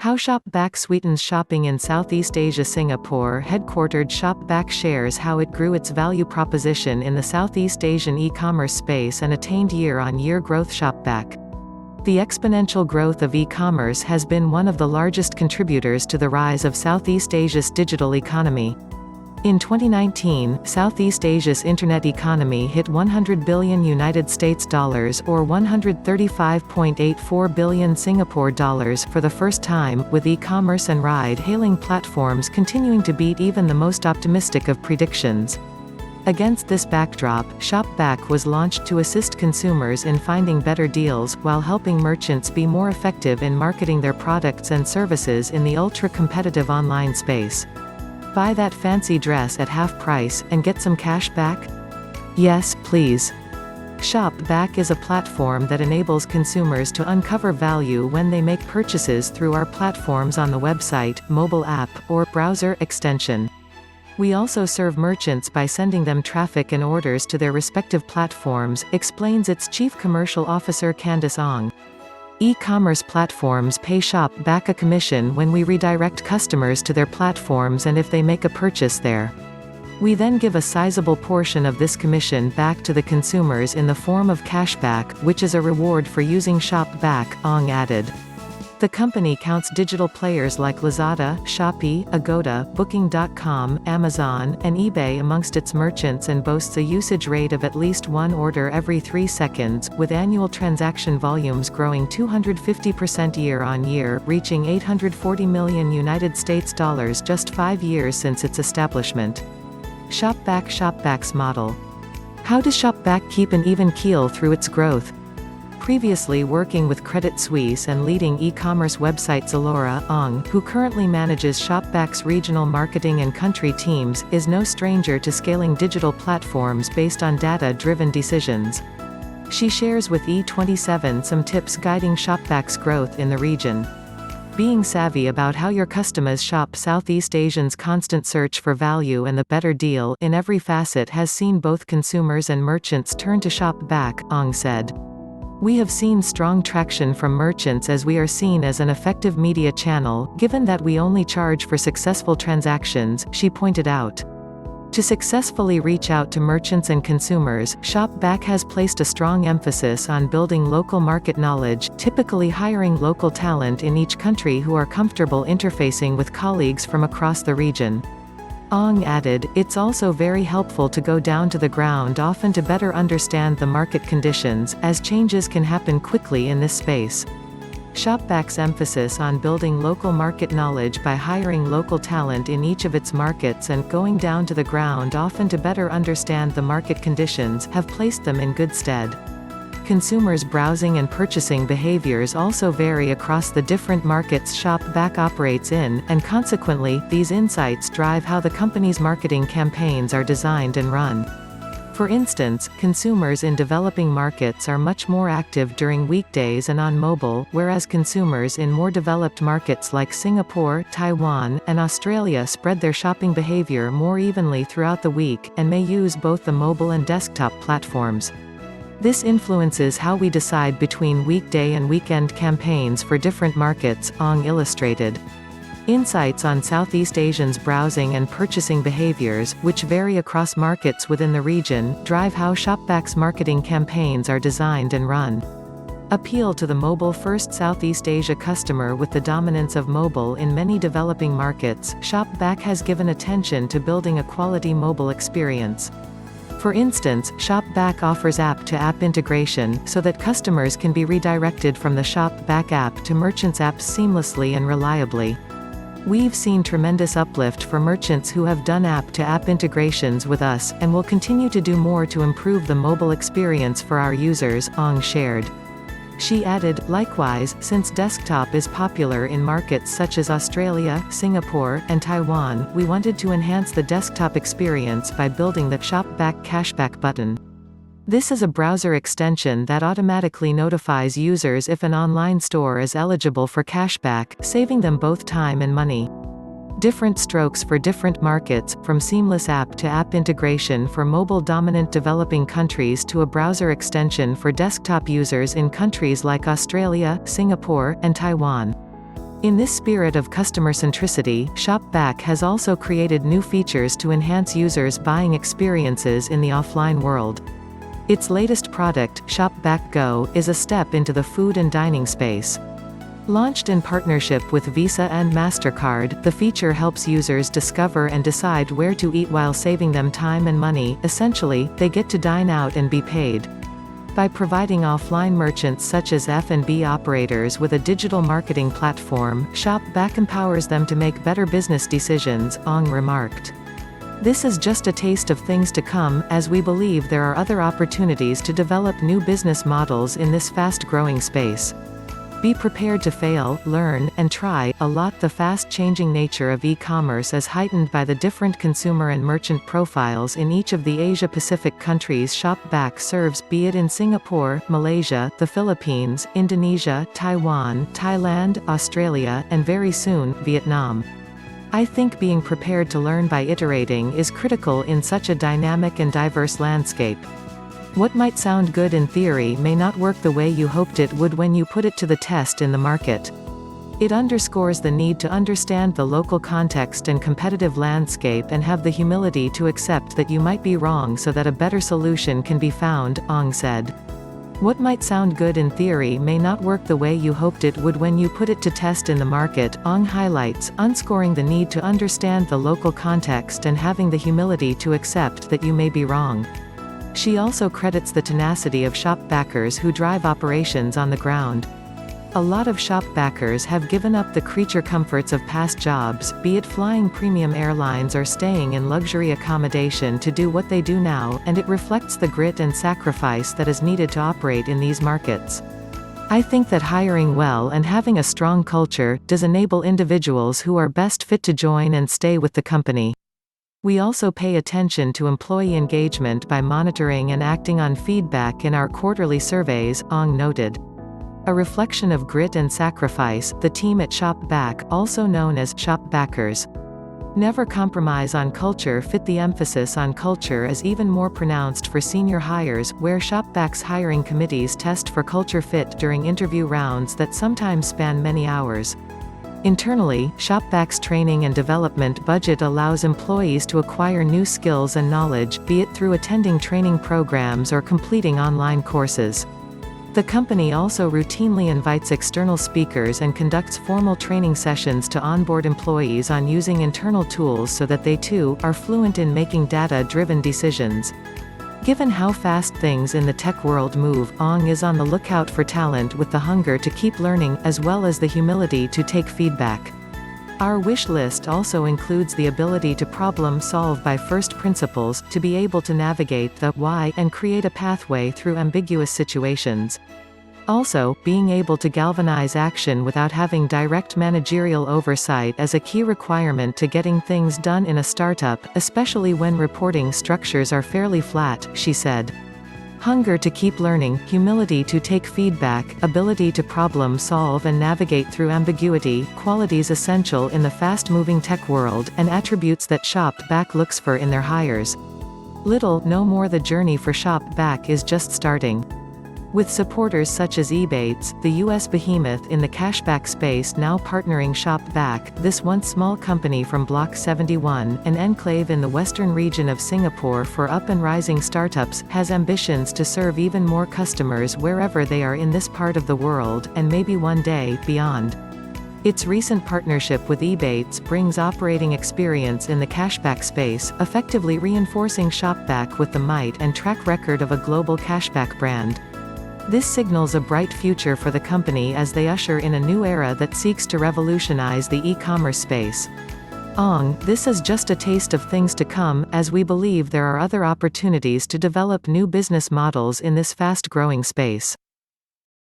How ShopBack sweetens shopping in Southeast Asia. Singapore-headquartered ShopBack shares how it grew its value proposition in the Southeast Asian e-commerce space and attained year-on-year growth. ShopBack. The exponential growth of e-commerce has been one of the largest contributors to the rise of Southeast Asia's digital economy. In 2019, Southeast Asia's internet economy hit $100 billion or 135.84 billion Singapore dollars for the first time, with e-commerce and ride-hailing platforms continuing to beat even the most optimistic of predictions. Against this backdrop, ShopBack was launched to assist consumers in finding better deals, while helping merchants be more effective in marketing their products and services in the ultra-competitive online space. Buy that fancy dress at half price, and get some cash back? Yes, please. ShopBack is a platform that enables consumers to uncover value when they make purchases through our platforms on the website, mobile app, or browser extension. We also serve merchants by sending them traffic and orders to their respective platforms, explains its Chief Commercial Officer Candice Ong. E-commerce platforms pay ShopBack a commission when we redirect customers to their platforms and if they make a purchase there. We then give a sizable portion of this commission back to the consumers in the form of cashback, which is a reward for using ShopBack, Ong added. The company counts digital players like Lazada, Shopee, Agoda, Booking.com, Amazon, and eBay amongst its merchants and boasts a usage rate of at least one order every 3 seconds, with annual transaction volumes growing 250% year-on-year, reaching $840 million just 5 years since its establishment. ShopBack's model. How does ShopBack keep an even keel through its growth? Previously working with Credit Suisse and leading e-commerce website Zalora, Ong, who currently manages ShopBack's regional marketing and country teams, is no stranger to scaling digital platforms based on data-driven decisions. She shares with E27 some tips guiding ShopBack's growth in the region. Being savvy about how your customers shop. Southeast Asians' constant search for value and the better deal in every facet has seen both consumers and merchants turn to ShopBack, Ong said. We have seen strong traction from merchants as we are seen as an effective media channel, given that we only charge for successful transactions, she pointed out. To successfully reach out to merchants and consumers, ShopBack has placed a strong emphasis on building local market knowledge, typically hiring local talent in each country who are comfortable interfacing with colleagues from across the region. Ong added, it's also very helpful to go down to the ground often to better understand the market conditions, as changes can happen quickly in this space. ShopBack's emphasis on building local market knowledge by hiring local talent in each of its markets and going down to the ground often to better understand the market conditions have placed them in good stead. Consumers' browsing and purchasing behaviors also vary across the different markets ShopBack operates in, and consequently, these insights drive how the company's marketing campaigns are designed and run. For instance, consumers in developing markets are much more active during weekdays and on mobile, whereas consumers in more developed markets like Singapore, Taiwan, and Australia spread their shopping behavior more evenly throughout the week, and may use both the mobile and desktop platforms. This influences how we decide between weekday and weekend campaigns for different markets, Ong illustrated. Insights on Southeast Asians' browsing and purchasing behaviors, which vary across markets within the region, drive how ShopBack's marketing campaigns are designed and run. Appeal to the mobile-first Southeast Asia customer. With the dominance of mobile in many developing markets, ShopBack has given attention to building a quality mobile experience. For instance, ShopBack offers app-to-app integration, so that customers can be redirected from the ShopBack app to merchants' apps seamlessly and reliably. We've seen tremendous uplift for merchants who have done app-to-app integrations with us, and will continue to do more to improve the mobile experience for our users, Ong shared. She added, likewise, since desktop is popular in markets such as Australia, Singapore, and Taiwan, we wanted to enhance the desktop experience by building the ShopBack Cashback button. This is a browser extension that automatically notifies users if an online store is eligible for cashback, saving them both time and money. Different strokes for different markets, from seamless app-to-app integration for mobile-dominant developing countries to a browser extension for desktop users in countries like Australia, Singapore, and Taiwan. In this spirit of customer centricity, ShopBack has also created new features to enhance users' buying experiences in the offline world. Its latest product, ShopBack Go, is a step into the food and dining space. Launched in partnership with Visa and MasterCard, the feature helps users discover and decide where to eat while saving them time and money. Essentially, they get to dine out and be paid. By providing offline merchants such as F&B operators with a digital marketing platform, ShopBack empowers them to make better business decisions, Ong remarked. This is just a taste of things to come, as we believe there are other opportunities to develop new business models in this fast-growing space. Be prepared to fail, learn, and try a lot. The fast-changing nature of e-commerce is heightened by the different consumer and merchant profiles in each of the Asia-Pacific countries ShopBack serves, be it in Singapore, Malaysia, the Philippines, Indonesia, Taiwan, Thailand, Australia, and very soon, Vietnam. I think being prepared to learn by iterating is critical in such a dynamic and diverse landscape. What might sound good in theory may not work the way you hoped it would when you put it to the test in the market. It underscores the need to understand the local context and competitive landscape and have the humility to accept that you might be wrong so that a better solution can be found, Ong said. What might sound good in theory may not work the way you hoped it would when you put it to test in the market, Ong highlights, underscoring the need to understand the local context and having the humility to accept that you may be wrong. She also credits the tenacity of ShopBackers who drive operations on the ground. A lot of ShopBackers have given up the creature comforts of past jobs, be it flying premium airlines or staying in luxury accommodation to do what they do now, and it reflects the grit and sacrifice that is needed to operate in these markets. I think that hiring well and having a strong culture does enable individuals who are best fit to join and stay with the company. We also pay attention to employee engagement by monitoring and acting on feedback in our quarterly surveys, Ong noted. A reflection of grit and sacrifice, the team at ShopBack, also known as ShopBackers, never compromise on culture fit. The emphasis on culture is even more pronounced for senior hires, where ShopBack's hiring committees test for culture fit during interview rounds that sometimes span many hours. Internally, ShopBack's training and development budget allows employees to acquire new skills and knowledge, be it through attending training programs or completing online courses. The company also routinely invites external speakers and conducts formal training sessions to onboard employees on using internal tools so that they too are fluent in making data-driven decisions. Given how fast things in the tech world move, Ong is on the lookout for talent with the hunger to keep learning, as well as the humility to take feedback. Our wish list also includes the ability to problem solve by first principles, to be able to navigate the why and create a pathway through ambiguous situations. Also, being able to galvanize action without having direct managerial oversight is a key requirement to getting things done in a startup, especially when reporting structures are fairly flat, she said. Hunger to keep learning, humility to take feedback, ability to problem solve and navigate through ambiguity, qualities essential in the fast-moving tech world, and attributes that ShopBack looks for in their hires. Little, no more. The journey for ShopBack is just starting. With supporters such as Ebates, the US behemoth in the cashback space now partnering ShopBack, this once small company from Block 71, an enclave in the western region of Singapore for up-and-rising startups, has ambitions to serve even more customers wherever they are in this part of the world, and maybe one day, beyond. Its recent partnership with Ebates brings operating experience in the cashback space, effectively reinforcing ShopBack with the might and track record of a global cashback brand. This signals a bright future for the company as they usher in a new era that seeks to revolutionize the e-commerce space. Ong, this is just a taste of things to come, as we believe there are other opportunities to develop new business models in this fast-growing space.